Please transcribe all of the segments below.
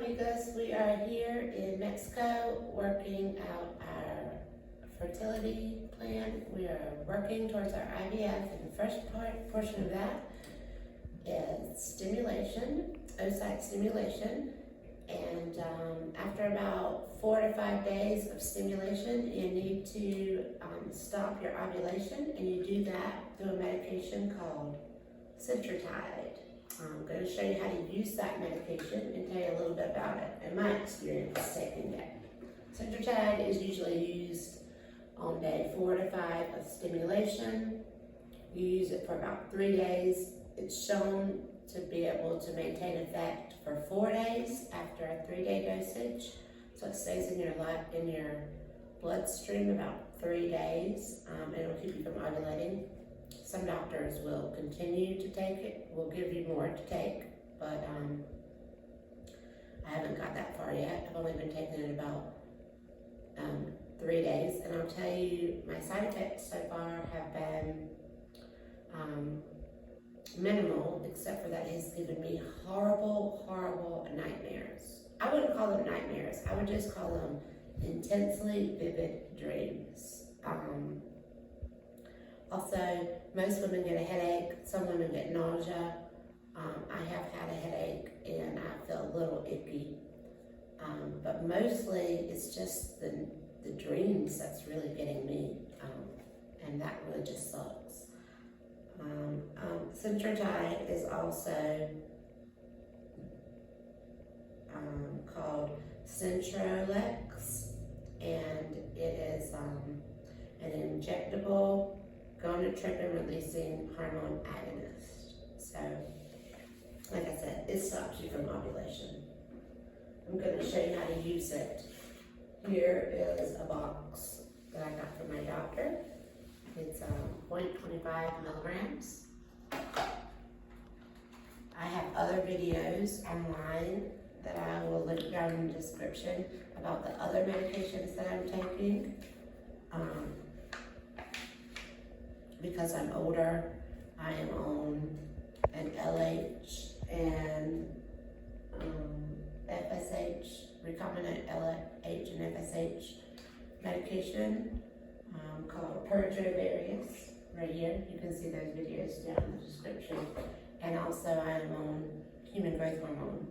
amigos, we are here in Mexico working out our fertility plan. We are working towards our IVF, and the first portion of that is stimulation, oocyte stimulation. And after about 4 to 5 days of stimulation, you need to stop your ovulation, and you do that through a medication called Centrotide. I'm going to show you how to use that medication and tell you a little bit about it and my experience taking it. Centrotide is usually used on day 4 to 5 of stimulation. You use it for about 3 days. It's shown to be able to maintain effect for 4 days after a 3-day dosage. So it stays in your bloodstream about 3 days. It'll keep you from ovulating. Some doctors will continue to take it, will give you more to take, but I haven't got that far yet. I've only been taking it about 3 days, and I'll tell you, my side effects so far have been minimal, except for that it's given me horrible, horrible nightmares. I wouldn't call them nightmares. I would just call them intensely vivid dreams. Also, most women get a headache. Some women get nausea. I have had a headache and I feel a little icky. But mostly it's just the dreams that's really getting me. And that really just sucks. Centrotide is also called Centrotide, and it is an injectable gonadotropin releasing hormone agonist. So, like I said, it stops you from ovulation. I'm going to show you how to use it. Here is a box that I got from my doctor. It's 0.25 milligrams. I have other videos online that I will link down in the description about the other medications that I'm taking. Because I'm older, I am on an LH and FSH, recombinant LH and FSH medication called Purgivarius, right here. You can see those videos down in the description. And also I am on human growth hormone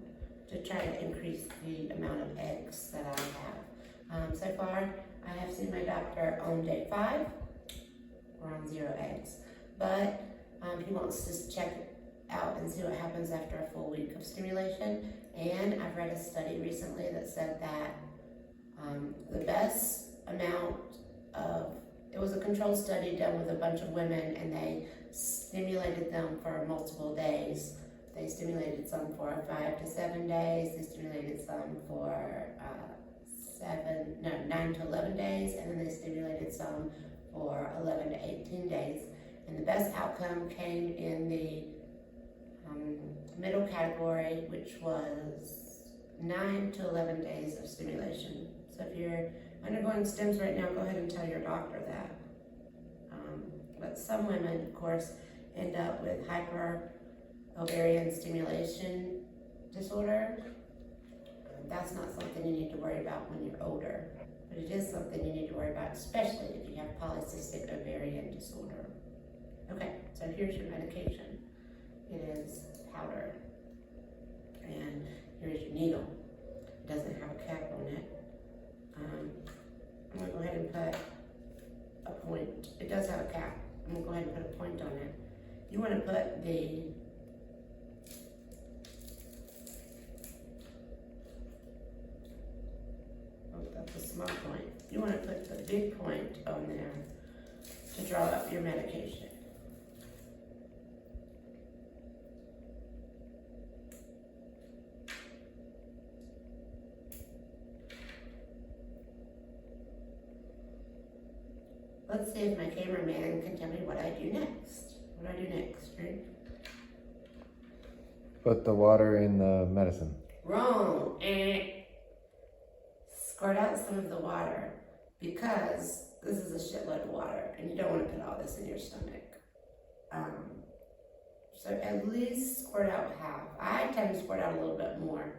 to try to increase the amount of eggs that I have. So far, I have seen my doctor on day 5. We're on 0 eggs, but he wants to check it out and see what happens after a full week of stimulation. And I've read a study recently that said that the best amount of, it was a controlled study done with a bunch of women, and they stimulated them for multiple days. They stimulated some for 5 to 7 days. They stimulated some for 9 to 11 days, and then they stimulated some for 11 to 18 days. And the best outcome came in the middle category, which was 9 to 11 days of stimulation. So if you're undergoing stims right now, go ahead and tell your doctor that. But some women, of course, end up with hyper-ovarian stimulation disorder. That's not something you need to worry about when you're older. But it is something you need to worry about, especially if you have polycystic ovarian disorder. Okay, so here's your medication. It is powder. And here's your needle. It doesn't have a cap on it. I'm going to go ahead and put a point. It does have a cap. I'm going to go ahead and put a point on it. You want to put the that's a small point. You want to put the big point on there to draw up your medication. Let's see if my cameraman can tell me what I do next. What do I do next, right? Put the water in the medicine. Wrong. Squirt out some of the water, because this is a shitload of water and you don't want to put all this in your stomach. So at least squirt out half. I tend to squirt out a little bit more.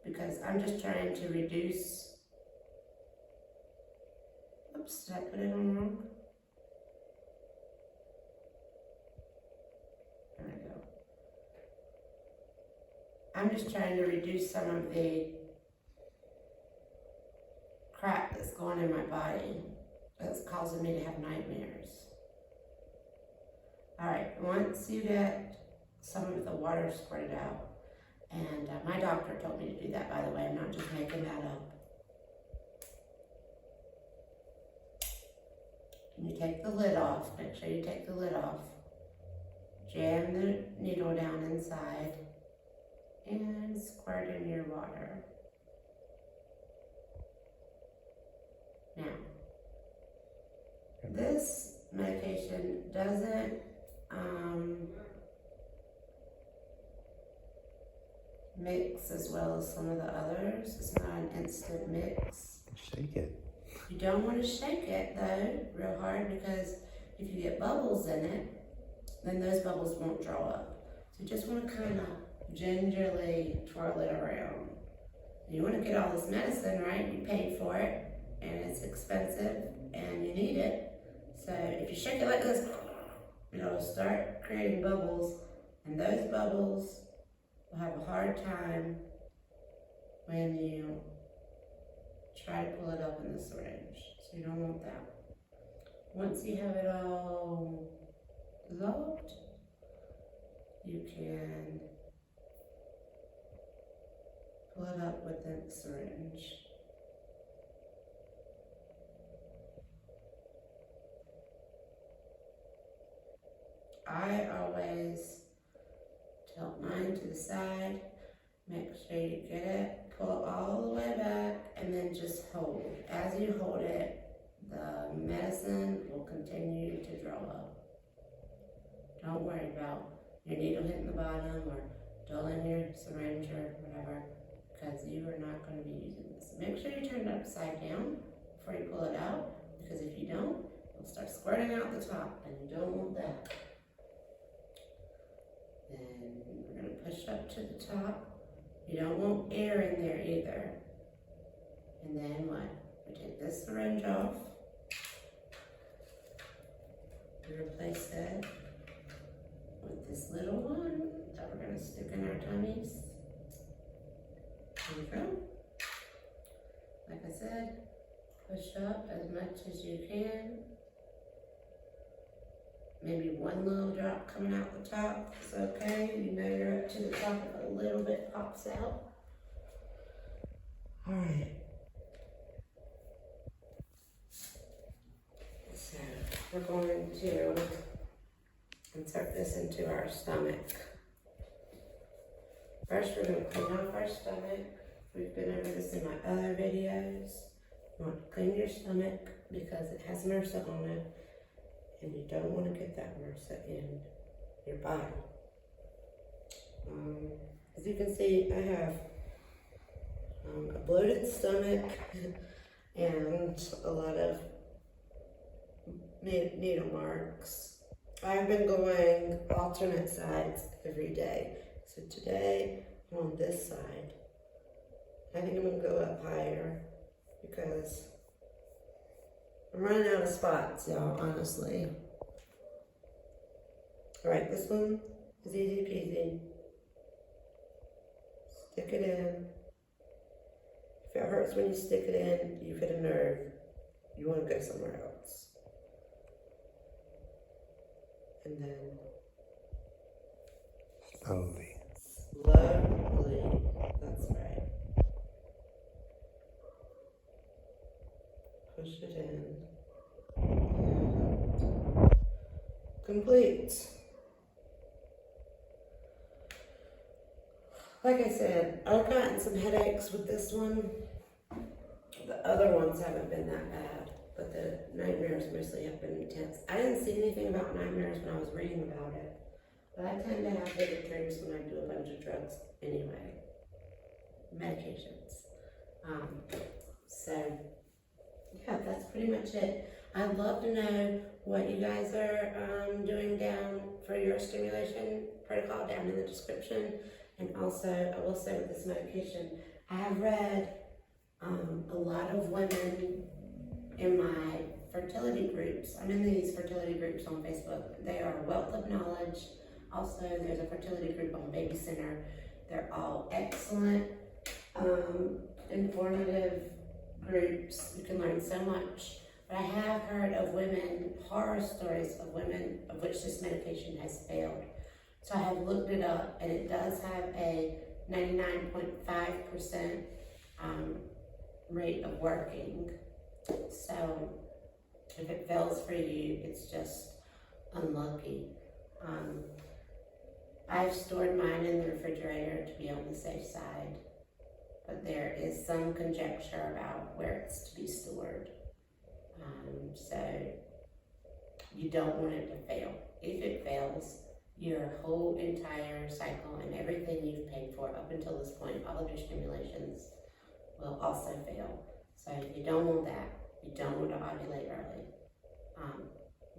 because I'm just trying to reduce. Oops, did I put it on wrong? There we go. I'm just trying to reduce some of the crap that's going in my body that's causing me to have nightmares. Alright, once you get some of the water squirted out, and my doctor told me to do that, by the way, I'm not just making that up. You take the lid off, make sure you take the lid off, jam the needle down inside, and squirt in your water. Now, this medication doesn't mix as well as some of the others. It's not an instant mix. Shake it. You don't want to shake it though real hard, because if you get bubbles in it, then those bubbles won't draw up. So you just want to kind of gingerly twirl it around. You want to get all this medicine, right? You paid for it, and it's expensive, and you need it. So if you shake it like this, it'll start creating bubbles, and those bubbles will have a hard time when you try to pull it up in the syringe. So you don't want that. Once you have it all dissolved, you can pull it up with the syringe. I always tilt mine to the side, make sure you get it, pull all the way back, and then just hold. As you hold it, the medicine will continue to draw up. Don't worry about your needle hitting the bottom or dulling your syringe or whatever, because you are not going to be using this. Make sure you turn it upside down before you pull it out, because if you don't, it'll start squirting out the top, and you don't want that. Then we're going to push up to the top. You don't want air in there either. And then what? We take this syringe off. We replace it with this little one that we're going to stick in our tummies. There you go. Like I said, push up as much as you can. Maybe one little drop coming out the top is okay. You know you're up to the top if a little bit pops out. All right. So we're going to insert this into our stomach. First, we're going to clean off our stomach. We've been over this in my other videos. You want to clean your stomach because it has MRSA on it. And you don't want to get that MRSA in your body. As you can see, I have a bloated stomach and a lot of needle marks. I've been going alternate sides every day. So today I'm on this side. I think I'm going to go up higher because I'm running out of spots, y'all, honestly. All right, this one is easy peasy. Stick it in. If it hurts when you stick it in, you've hit a nerve. You want to go somewhere else. And then Slowly. That's right. Push it in. And complete. Like I said, I've gotten some headaches with this one. The other ones haven't been that bad, but the nightmares mostly have been intense. I didn't see anything about nightmares when I was reading about it, but I tend to have vivid dreams when I do a bunch of drugs anyway. Medications. So, yeah, that's pretty much it. I'd love to know what you guys are doing down for your stimulation protocol down in the description. And also, I will say with this medication, I have read a lot of women in my fertility groups. I'm in these fertility groups on Facebook. They are a wealth of knowledge. Also, there's a fertility group on Baby Center. They're all excellent, informative groups. You can learn so much. But I have heard of women, horror stories of women of which this medication has failed. So I have looked it up, and it does have a 99.5% rate of working. So if it fails for you, it's just unlucky. I've stored mine in the refrigerator to be on the safe side, but there is some conjecture about where it's to be stored. So you don't want it to fail. If it fails, your whole entire cycle and everything you've paid for up until this point, all of your stimulations, will also fail. So you don't want that. You don't want to ovulate early.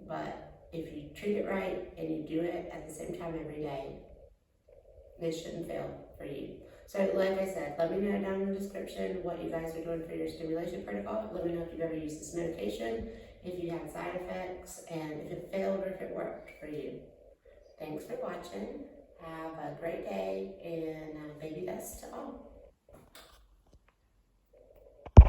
But if you treat it right and you do it at the same time every day, it shouldn't fail for you. So like I said, let me know down in the description what you guys are doing for your stimulation protocol. Let me know if you've ever used this medication, if you had side effects, and if it failed or if it worked for you. Thanks for watching. Have a great day, and baby best to all.